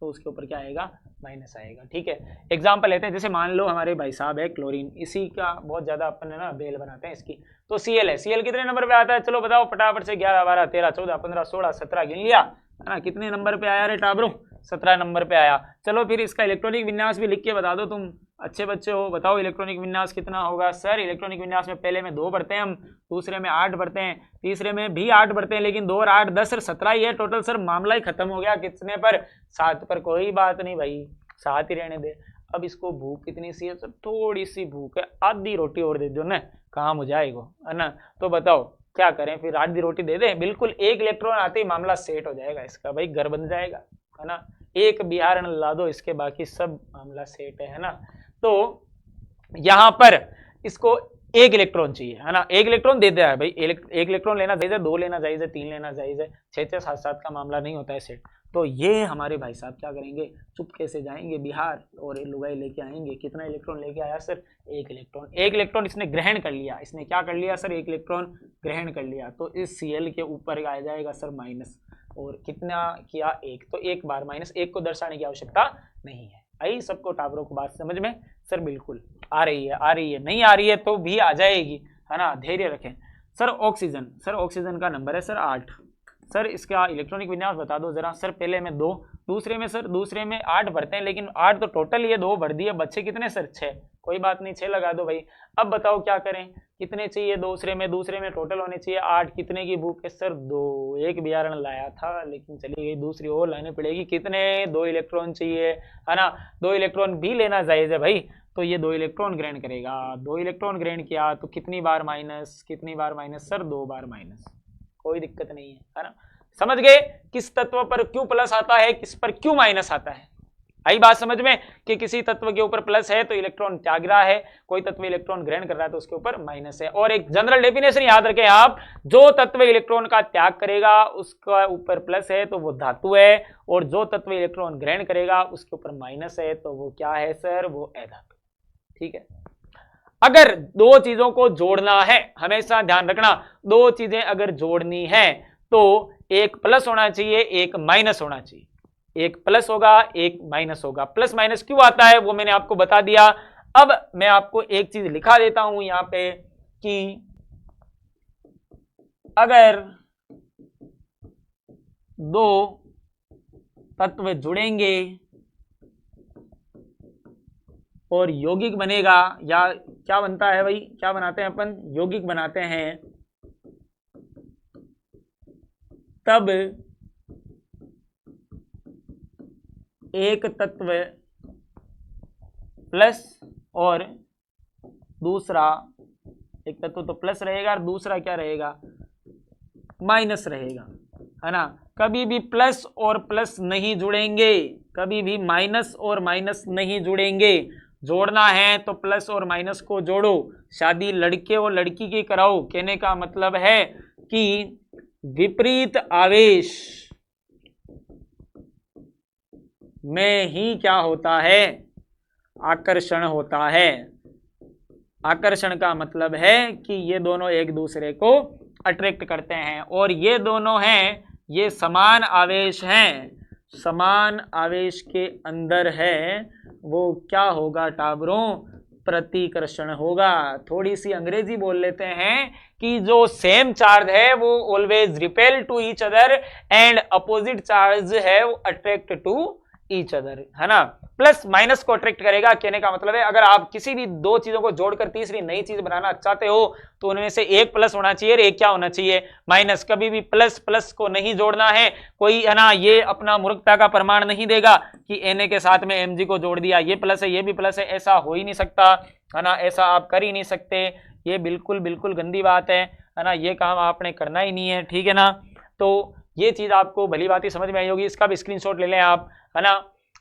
Speaker 1: तो उसके ऊपर क्या आएगा, माइनस आएगा। ठीक है, एग्जाम्पल लेते हैं, जैसे मान लो हमारे भाई साहब है क्लोरीन, इसी का बहुत ज्यादा अपन है ना बेल बनाते हैं इसकी। तो Cl है, Cl कितने नंबर पे आता है, चलो बताओ फटाफट से, 11, 12, 13, 14, 15, 16, 17 गिन लिया, है ना। कितने नंबर पे आया रे टाबरू, 17 नंबर पे आया। चलो फिर इसका इलेक्ट्रॉनिक विन्यास भी लिख के बता दो, तुम अच्छे बच्चे हो, बताओ इलेक्ट्रॉनिक विन्यास कितना होगा सर। इलेक्ट्रॉनिक विन्यास में पहले में 2 बढ़ते हैं हम, दूसरे में 8 बढ़ते हैं, तीसरे में भी 8 बढ़ते हैं, लेकिन 2 और 8 10 और 17 ही है टोटल। सर मामला ही खत्म हो गया, कितने पर, 7 पर। कोई बात नहीं भाई, 7 ही रहने दे। अब इसको भूख कितनी सी है सर? थोड़ी सी भूख है, आधी रोटी और दे दो ना, काम हो जाएगा, है ना। तो बताओ क्या करें फिर, आधी रोटी दे दें? बिल्कुल, एक इलेक्ट्रॉन आते ही मामला सेट हो जाएगा इसका, भाई घर बन जाएगा, है ना। एक बिहार ला दो इसके, बाकी सब मामला सेट है ना। तो यहां पर इसको एक इलेक्ट्रॉन चाहिए, है ना। एक इलेक्ट्रॉन दे दिया है भाई, एक इलेक्ट्रॉन लेना जायज है, 2 लेना जायज है, 3 लेना जायज है, 6 7 7 का मामला नहीं होता है सेट। तो ये हमारे भाई साहब क्या करेंगे, चुपके से जाएंगे बिहार और लुगाई लेके आएंगे। कितना इलेक्ट्रॉन लेके आया सर? एक इलेक्ट्रॉन। एक इलेक्ट्रॉन इसने ग्रहण कर लिया। इसने क्या कर लिया सर? एक इलेक्ट्रॉन ग्रहण कर लिया। तो इस Cl के ऊपर आ जाएगा सर माइनस, और कितना किया? एक। तो एक बार माइनस, एक को दर्शाने की आवश्यकता नहीं है। आई सबको, टावरों को बात समझ में? सर बिल्कुल आ रही है, आ रही है, नहीं आ रही है तो भी आ जाएगी, है ना, धैर्य रखें। सर ऑक्सीजन, सर ऑक्सीजन का नंबर है सर 8। सर इसका इलेक्ट्रॉनिक विन्यास बता दो जरा। सर पहले में 2, दूसरे में सर, दूसरे में 8 भरते हैं, लेकिन 8 तो टोटल ये 2 भर दिए, बच्चे कितने सर? 6। कोई बात नहीं, 6 लगा दो भाई। अब बताओ क्या करें, कितने चाहिए दूसरे में? दूसरे में टोटल होने चाहिए 8। कितने की भूख है सर? 2। एक बियारण लाया था लेकिन चली गई, दूसरी और लानी पड़ेगी। कितने? 2 इलेक्ट्रॉन चाहिए, है ना। 2 इलेक्ट्रॉन भी लेना जायज है भाई, तो ये 2 इलेक्ट्रॉन ग्रहण करेगा। 2 इलेक्ट्रॉन ग्रहण किया तो कितनी बार माइनस? कितनी बार माइनस सर? 2 बार माइनस। कोई दिक्कत नहीं है ना। समझ गए किस तत्व पर क्यों प्लस आता है, किस पर क्यों माइनस आता है? आई बात समझ में कि किसी तत्व के ऊपर प्लस है तो इलेक्ट्रॉन त्याग रहा है, कोई तत्व इलेक्ट्रॉन ग्रहण कर रहा है तो उसके ऊपर माइनस है। और एक जनरल डेफिनेशन याद रखें आप, जो तत्व इलेक्ट्रॉन का त्याग करेगा उसका ऊपर प्लस है तो वो धातु है, और जो तत्व इलेक्ट्रॉन ग्रहण करेगा उसके ऊपर माइनस है तो वो क्या है सर? वो अधातु। ठीक है। अगर 2 चीजों को जोड़ना है, हमेशा ध्यान रखना, 2 चीजें अगर जोड़नी है तो एक प्लस होना चाहिए, एक माइनस होना चाहिए। एक प्लस होगा, एक माइनस होगा। प्लस माइनस क्यों आता है वो मैंने आपको बता दिया। अब मैं आपको एक चीज लिखा देता हूं यहां पे कि अगर 2 तत्व जुड़ेंगे और यौगिक बनेगा, या क्या बनता है भाई, क्या बनाते हैं अपन? यौगिक बनाते हैं, तब एक तत्व प्लस और दूसरा, एक तत्व तो प्लस रहेगा और दूसरा क्या रहेगा? माइनस रहेगा, है ना। कभी भी प्लस और प्लस नहीं जुड़ेंगे, कभी भी माइनस और माइनस नहीं जुड़ेंगे। जोड़ना है तो प्लस और माइनस को जोड़ो। शादी लड़के और लड़की की कराओ। कहने का मतलब है कि विपरीत आवेश में ही क्या होता है? आकर्षण होता है। आकर्षण का मतलब है कि ये दोनों एक दूसरे को अट्रैक्ट करते हैं, और ये दोनों हैं, ये समान आवेश हैं, समान आवेश के अंदर है, वो क्या होगा टाबरों? प्रतिकर्षण होगा। थोड़ी सी अंग्रेजी बोल लेते हैं कि जो सेम चार्ज है वो always repel to each other, and opposite charge है वो अट्रैक्ट टू ईच अदर, है ना। प्लस माइनस को अट्रैक्ट करेगा। कहने का मतलब है अगर आप किसी भी 2 चीजों को जोड़कर तीसरी नई चीज बनाना चाहते हो तो उनमें से एक प्लस होना चाहिए और एक क्या होना चाहिए? माइनस। कभी भी प्लस प्लस को नहीं जोड़ना है। कोई, है ना, ये अपना मूर्खता का प्रमाण नहीं देगा कि Na के साथ में Mg को जोड़ दिया, ये प्लस है ये भी प्लस है, ऐसा हो ही नहीं सकता, है ना। ऐसा आप कर ही नहीं सकते, ये बिल्कुल बिल्कुल गंदी बात है ना। ये काम आपने करना ही नहीं है, ठीक है ना। तो ये चीज आपको भली बात ही समझ में आई होगी। इसका भी स्क्रीनशॉट ले लें आप, है ना,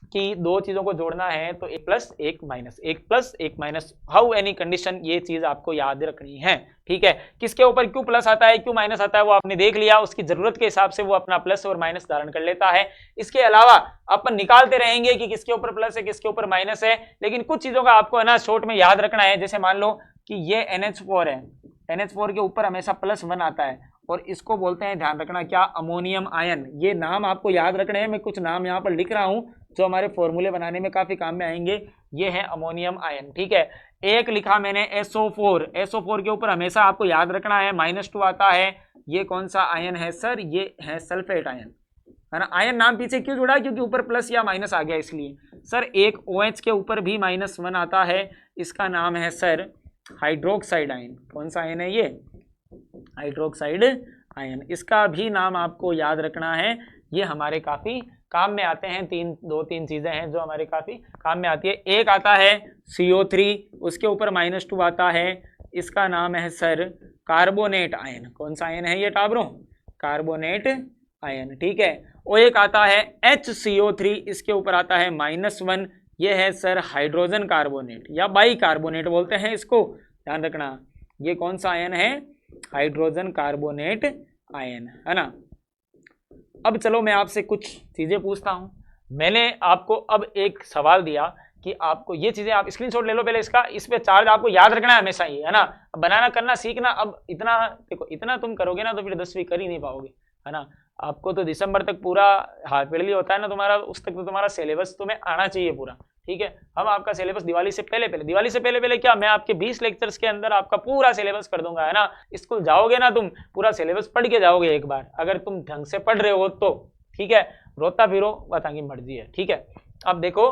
Speaker 1: कि 2 चीजों को जोड़ना है तो एक प्लस एक माइनस, एक प्लस एक माइनस, हाउ एनी कंडीशन, ये चीज आपको याद रखनी है, ठीक है। किसके ऊपर क्यों प्लस आता है, क्यों माइनस आता है, वो आपने देख लिया। उसकी जरूरत के हिसाब से वो अपना प्लस और माइनस धारण कर लेता है। इसके अलावा अपन निकालते रहेंगे कि किसके ऊपर प्लस है, किसके ऊपर माइनस है, लेकिन कुछ चीजों का आपको, है ना, शॉर्ट में याद रखना है। जैसे मान लो कि ये NH4 है, NH4 के ऊपर हमेशा +1 आता है, और इसको बोलते हैं, ध्यान रखना, क्या? Ammonium ion. ये नाम आपको याद रखने हैं। मैं कुछ नाम यहाँ पर लिख रहा हूं जो हमारे फॉर्मूले बनाने में काफी काम में आएंगे। ये है अमोनियम आयन, ठीक है। एक लिखा मैंने SO4, SO4 के ऊपर हमेशा आपको याद रखना है -2 आता है। ये कौन सा आयन है सर? ये है सल्फेट आयन, है ना। आयन नाम पीछे क्यों जुड़ा? क्योंकि ऊपर प्लस या माइनस आ गया इसलिए। सर एक OH के ऊपर भी -1 आता है, इसका नाम है सर हाइड्रोक्साइड आयन। कौन सा आयन है ये? Hydroxide ion. इसका भी नाम आपको याद रखना है, ये हमारे काफी काम में आते हैं। दो तीन चीजें हैं जो हमारे काफी काम में आती है। एक आता है CO3, उसके ऊपर -2 आता है, इसका नाम है सर कार्बोनेट आयन। कौन सा आयन है ये टाबरों? कार्बोनेट आयन, ठीक है। और एक आता है HCO3, इसके ऊपर आता है -1, ये है सर हाइड्रोजन कार्बोनेट या बाई कार्बोनेट बोलते हैं इसको, ध्यान रखना। ये कौन सा आयन है? हाइड्रोजन कार्बोनेट आयन, है ना। अब चलो मैं आपसे कुछ चीजें पूछता हूं। मैंने आपको अब एक सवाल दिया कि आपको ये चीजें, आप स्क्रीनशॉट ले लो पहले इसका, इस पे चार्ज आपको याद रखना है हमेशा ही, है ना। बनाना करना सीखना। अब इतना देखो, इतना तुम करोगे ना तो फिर 10वीं कर ही नहीं पाओगे, है ना। आपको तो दिसंबर तक पूरा हाथ पेड़ली होता है ना तुम्हारा, उस तक तो तुम्हारा सिलेबस तुम्हें आना चाहिए पूरा, ठीक है। हम आपका सिलेबस दिवाली से पहले क्या, मैं आपके 20 लेक्चर्स के अंदर आपका पूरा सिलेबस कर दूंगा, है ना। स्कूल जाओगे ना तुम, पूरा सिलेबस पढ़ के जाओगे एक बार, अगर तुम ढंग से पढ़ रहे हो तो, ठीक है। रोता फिरो बता की मर्जी है, ठीक है। अब देखो,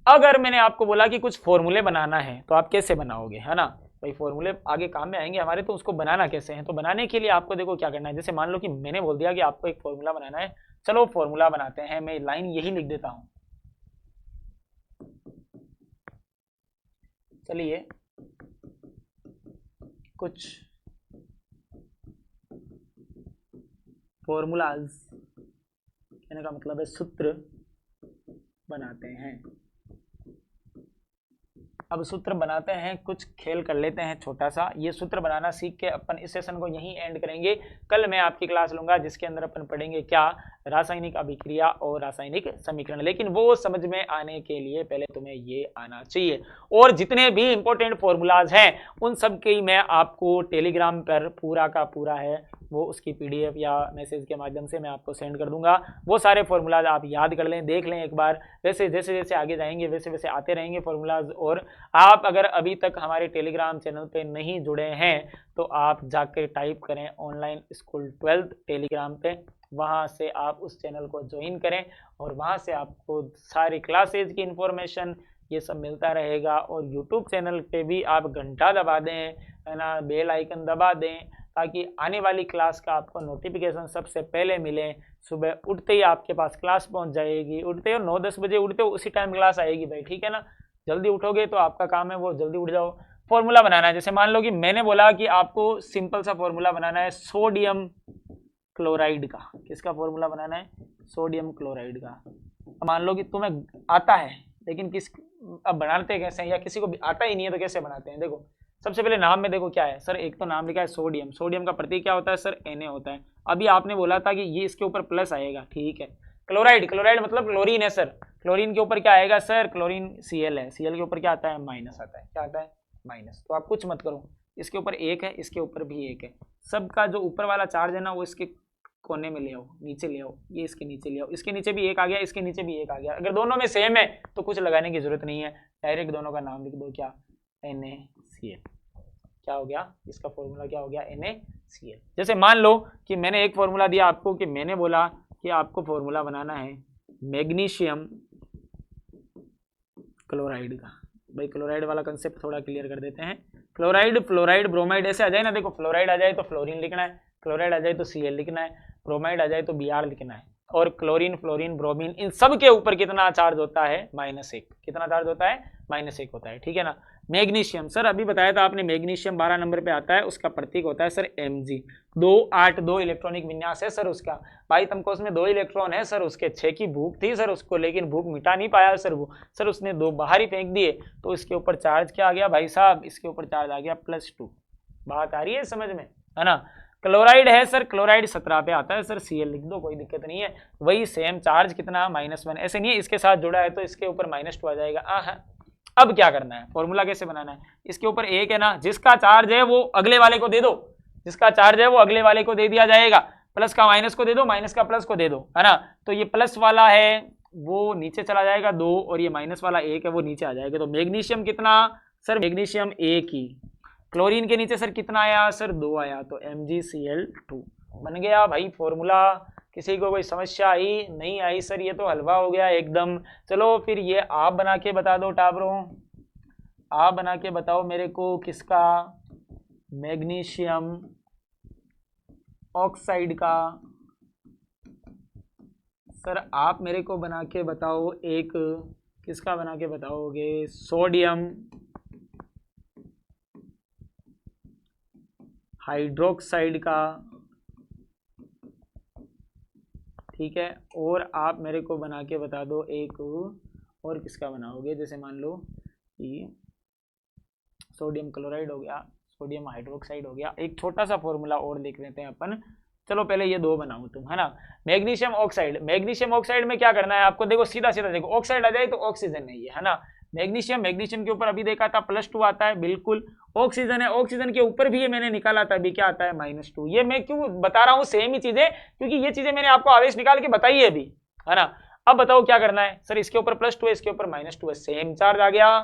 Speaker 1: अगर मैंने आपको बोला कि कुछ फॉर्मूले बनाना है तो आप कैसे बनाओगे, है ना। भाई फॉर्मूले आगे काम में आएंगे हमारे, तो उसको बनाना कैसे है, तो बनाने के लिए आपको देखो क्या करना है। जैसे मान लो कि मैंने बोल दिया कि आपको एक फॉर्मूला बनाना है, चलो फॉर्मूला बनाते हैं। मैं लाइन यही लिख देता हूं, चलिए कुछ फॉर्मूलाज, कहने का मतलब है सूत्र बनाते हैं। अब सूत्र बनाते हैं, कुछ खेल कर लेते हैं छोटा सा। ये सूत्र बनाना सीख के अपन इस सेशन को यहीं एंड करेंगे। कल मैं आपकी क्लास लूंगा जिसके अंदर अपन पढ़ेंगे क्या, रासायनिक अभिक्रिया और रासायनिक समीकरण। लेकिन वो समझ में आने के लिए पहले तुम्हें ये आना चाहिए। और जितने भी इंपॉर्टेंट फॉर्मूलाज हैं उन सब की मैं आपको टेलीग्राम पर पूरा का पूरा है वो, उसकी PDF या मैसेज के माध्यम से मैं आपको सेंड कर दूंगा। वो सारे फॉर्मूलाज आप याद कर लें, देख लें एक बार। वैसे जैसे जैसे आगे जाएंगे वैसे वैसे आते रहेंगे फॉर्मूलाज। और आप अगर अभी तक हमारे टेलीग्राम चैनल पे नहीं जुड़े हैं तो आप जाकर टाइप करें ऑनलाइन स्कूल 12 टेलीग्राम पे, वहाँ से आप उस चैनल को ज्वाइन करें और वहाँ से आपको सारी क्लासेज की इंफॉर्मेशन ये सब मिलता रहेगा। और यूट्यूब चैनल पे भी आप घंटा दबा दें, है ना, बेल आइकन दबा दें, ताकि आने वाली क्लास का आपको नोटिफिकेशन सबसे पहले मिले। सुबह उठते ही आपके पास क्लास पहुंच जाएगी, उठते हो 9-10 बजे उठते हो उसी टाइम क्लास आएगी भाई, ठीक है ना। जल्दी उठोगे तो आपका काम है वो जल्दी उठ जाओ। फॉर्मूला बनाना है, जैसे मान लो कि मैंने बोला कि आपको सिंपल सा फॉर्मूला बनाना है सोडियम क्लोराइड का। किसका फॉर्मूला बनाना है? सोडियम क्लोराइड का। मान लो कि तुम्हें आता है, लेकिन अब बनाते कैसे हैं, या किसी को भी आता ही नहीं है तो कैसे बनाते हैं। देखो सबसे पहले नाम में देखो क्या है सर, एक तो नाम लिखा है सोडियम, सोडियम का प्रतीक क्या होता है सर? Na होता है। अभी आपने बोला था कि ये इसके ऊपर प्लस आएगा, ठीक है। क्लोराइड, क्लोराइड मतलब क्लोरीन है सर, क्लोरीन के ऊपर क्या आएगा सर? क्लोरीन Cl है, Cl के ऊपर क्या आता है? माइनस आता है। क्या आता है? माइनस। तो आप कुछ मत करो, इसके ऊपर 1 है, इसके ऊपर भी 1 है। सबका जो ऊपर वाला चार्ज है ना वो इसके कोने में ले आओ, नीचे ले आओ, ये इसके नीचे ले आओ। इसके नीचे भी 1 आ गया, इसके नीचे भी 1 आ गया। अगर दोनों में सेम है तो कुछ लगाने की जरूरत नहीं है, डायरेक्ट दोनों का नाम लिख दो। क्या? NaCl। क्या हो गया? इसका फॉर्मूला क्या हो गया? NaCl। जैसे मान लो कि मैंने एक फॉर्मूला दिया आपको, कि मैंने बोला कि आपको फॉर्मूला बनाना है मैग्नीशियम क्लोराइड का। भाई क्लोराइड वाला कंसेप्ट थोड़ा क्लियर कर देते हैं। क्लोराइड, फ्लोराइड, ब्रोमाइड ऐसे आ जाए ना, देखो फ्लोराइड आ जाए तो फ्लोरीन लिखना है, क्लोराइड आ जाए तो Cl लिखना है, ब्रोमाइड आ जाए तो Br लिखना है। और क्लोरीन, फ्लोरीन, ब्रोमीन, इन सब के ऊपर कितना चार्ज होता है? -1। कितना चार्ज होता है? -1 होता है, ठीक है ना। मैग्नीशियम, सर अभी बताया था आपने, मैग्नीशियम 12 नंबर पे आता है, उसका प्रतीक होता है सर Mg। 2 8 2 इलेक्ट्रॉनिक विन्यास है सर उसका। भाई तुमको उसमें 2 इलेक्ट्रॉन है सर, उसके 6 की भूख थी सर उसको, लेकिन भूख मिटा नहीं पाया सर वो, सर उसने 2 बाहर ही फेंक दिए। तो इसके ऊपर चार्ज क्या आ गया भाई साहब? इसके ऊपर चार्ज आ गया +2। बात आ रही है समझ में, है ना। क्लोराइड है सर, क्लोराइड 17 पे आता है सर, Cl लिख दो, कोई दिक्कत नहीं है। वही सेम चार्ज कितना? -1। ऐसे नहीं है इसके साथ जुड़ा है तो इसके ऊपर -2 आ जाएगा। अब क्या करना है? फॉर्मूला कैसे बनाना है? इसके ऊपर 1 है ना, जिसका चार्ज है वो अगले वाले को दे दो, जिसका चार्ज है वो अगले वाले को दे दिया जाएगा। प्लस का माइनस को दे दो, माइनस का प्लस को दे दो, है ना। तो ये प्लस वाला है वो नीचे चला जाएगा 2, और ये माइनस वाला 1 है वो नीचे आ जाएगा। तो मैग्नीशियम कितना सर? मैग्नीशियम 1 ही। क्लोरीन के नीचे सर कितना आया सर? 2 आया, तो MgCl2 बन गया भाई फॉर्मूला। किसी को कोई समस्या आई? नहीं आई सर, ये तो हलवा हो गया एकदम। चलो फिर ये आप बना के बता दो टाबरों, आप बना के बताओ मेरे को किसका? मैग्नीशियम ऑक्साइड का सर आप मेरे को बना के बताओ, एक किसका बना के बताओगे, सोडियम हाइड्रोक्साइड का, ठीक है। और आप मेरे को बना के बता दो एक और किसका बनाओगे, जैसे मान लो कि सोडियम क्लोराइड हो गया, सोडियम हाइड्रोक्साइड हो गया। एक छोटा सा फॉर्मूला और देख लेते हैं अपन, चलो पहले ये दो बनाओ तुम, है ना। मैग्नीशियम ऑक्साइड, मैग्नीशियम ऑक्साइड में क्या करना है आपको, देखो सीधा सीधा देखो, ऑक्साइड आ जाए तो ऑक्सीजन नहीं है ना। मैग्नीशियम, मैग्नीशियम के ऊपर अभी देखा था +2 आता है, बिल्कुल ऑक्सीजन है, ऑक्सीजन के ऊपर भी ये मैंने निकाला था, अभी क्या आता है -2। ये मैं क्यों बता रहा हूँ सेम ही चीजें, क्योंकि ये चीजें मैंने आपको आवेश निकाल के बताई है अभी, है ना। अब बताओ क्या करना है, सर इसके ऊपर +2 है, इसके ऊपर -2 है, सेम चार्ज आ गया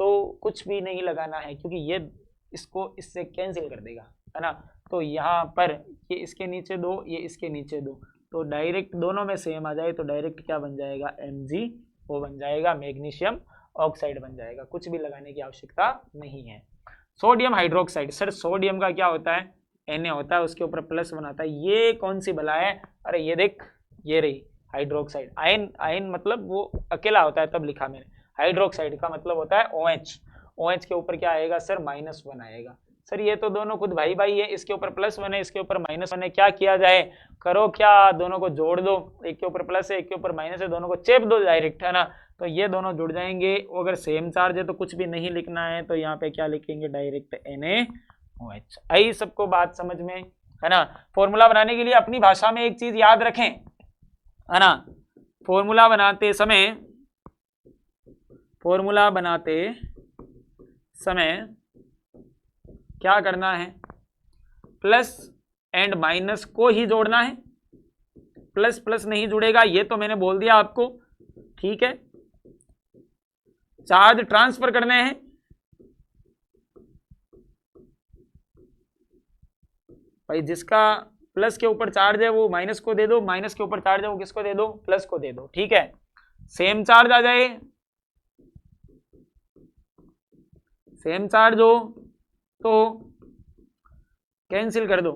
Speaker 1: तो कुछ भी नहीं लगाना है, क्योंकि ये इसको इससे कैंसिल कर देगा, है ना। तो यहाँ पर ये इसके नीचे दो, ये इसके नीचे दो, तो डायरेक्ट दोनों में सेम आ जाए तो डायरेक्ट क्या बन जाएगा, MgO बन जाएगा, मैग्नीशियम ऑक्साइड बन जाएगा, कुछ भी लगाने की आवश्यकता नहीं है। सोडियम हाइड्रोक्साइड, सर सोडियम का क्या होता है, Na होता है, उसके ऊपर प्लस बनाता है, ये कौन सी बला है, अरे ये देख, ये रही हाइड्रोक्साइड, आयन, आयन मतलब वो अकेला होता है तब लिखा मैंने, हाइड्रोक्साइड का मतलब होता है OH, OH के ऊपर क्या आएगा सर, -1 आएगा। सर ये तो दोनों खुद भाई भाई है, इसके ऊपर +1 है, इसके ऊपर -1 है, क्या किया जाए, करो क्या, दोनों को जोड़ दो, एक के ऊपर प्लस है, एक के ऊपर माइनस है, दोनों को चेप दो डायरेक्ट, है ना। तो ये दोनों जुड़ जाएंगे, अगर सेम चार्ज है तो कुछ भी नहीं लिखना है, तो यहाँ पे क्या लिखेंगे, डायरेक्ट NaOH। आई सबको बात समझ में, है ना। फॉर्मूला बनाने के लिए अपनी भाषा में एक चीज याद रखें, है ना, फॉर्मूला बनाते समय क्या करना है, प्लस एंड माइनस को ही जोड़ना है, प्लस प्लस नहीं जुड़ेगा, ये तो मैंने बोल दिया आपको, ठीक है। चार्ज ट्रांसफर करने हैं, भाई जिसका प्लस के ऊपर चार्ज है वो माइनस को दे दो, माइनस के ऊपर चार्ज है वो किसको दे दो, प्लस को दे दो, ठीक है। सेम चार्ज आ जाए, सेम चार्ज हो तो कैंसिल कर दो,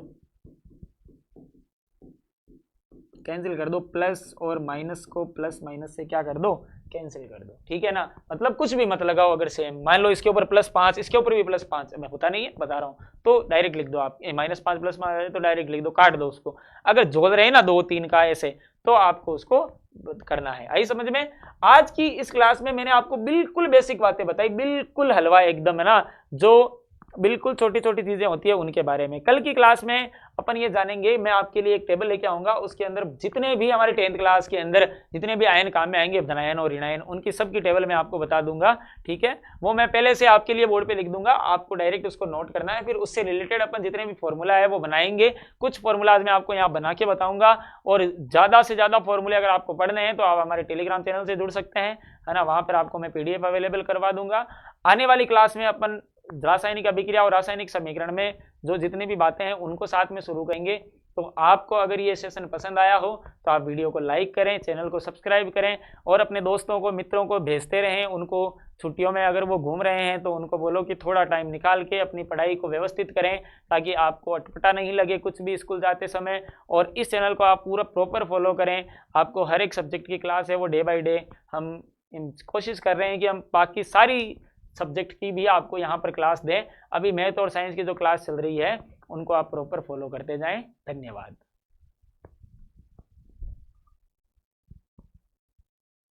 Speaker 1: कैंसिल कर दो, प्लस और माइनस को प्लस माइनस से क्या कर दो, कैंसिल कर दो, ठीक है ना। मतलब कुछ भी मत लगाओ, अगर सेम मान लो इसके ऊपर +5, इसके ऊपर भी +5, मैं होता नहीं है बता रहा हूँ, तो डायरेक्ट लिख दो आप, -5 +5 तो डायरेक्ट लिख दो, काट दो उसको। अगर जोड़ रहे हैं ना 2 3 का ऐसे, तो आपको उसको करना है। आई समझ में। आज की इस क्लास में मैंने आपको बिल्कुल बेसिक बातें बताई, बिल्कुल हलवा एकदम, है ना, जो बिल्कुल छोटी छोटी चीजें होती है उनके बारे में। कल की क्लास में अपन ये जानेंगे, मैं आपके लिए एक टेबल लेके आऊंगा, उसके अंदर जितने भी हमारे 10th क्लास के अंदर जितने भी आयन काम में आएंगे, धनायन और ऋणायन, उनकी सबकी टेबल मैं आपको बता दूंगा, ठीक है। वो मैं पहले से आपके लिए बोर्ड पे लिख दूंगा, आपको डायरेक्ट उसको नोट करना है, फिर उससे रिलेटेड अपन जितने भी फॉर्मूला है वो बनाएंगे। कुछ फॉर्मूलाज मैं आपको यहाँ बना के बताऊंगा, और ज्यादा से ज्यादा फॉर्मूले अगर आपको पढ़ने हैं तो आप हमारे टेलीग्राम चैनल से जुड़ सकते हैं, है ना। वहां पर आपको मैं PDF अवेलेबल करवा दूंगा। आने वाली क्लास में अपन रासायनिक अभिक्रिया और रासायनिक समीकरण में जो जितनी भी बातें हैं उनको साथ में शुरू करेंगे। तो आपको अगर ये सेशन पसंद आया हो तो आप वीडियो को लाइक करें, चैनल को सब्सक्राइब करें, और अपने दोस्तों को, मित्रों को भेजते रहें। उनको छुट्टियों में अगर वो घूम रहे हैं तो उनको बोलो कि थोड़ा टाइम निकाल के अपनी पढ़ाई को व्यवस्थित करें, ताकि आपको अटपटा नहीं लगे कुछ भी स्कूल जाते समय। और इस चैनल को आप पूरा प्रॉपर फॉलो करें, आपको हर एक सब्जेक्ट की क्लास है वो डे बाय डे हम कोशिश कर रहे हैं कि हम बाकी सारी सब्जेक्ट की भी आपको यहाँ पर क्लास दें। अभी मैथ और साइंस की जो क्लास चल रही है उनको आप प्रॉपर फॉलो करते जाएं। धन्यवाद।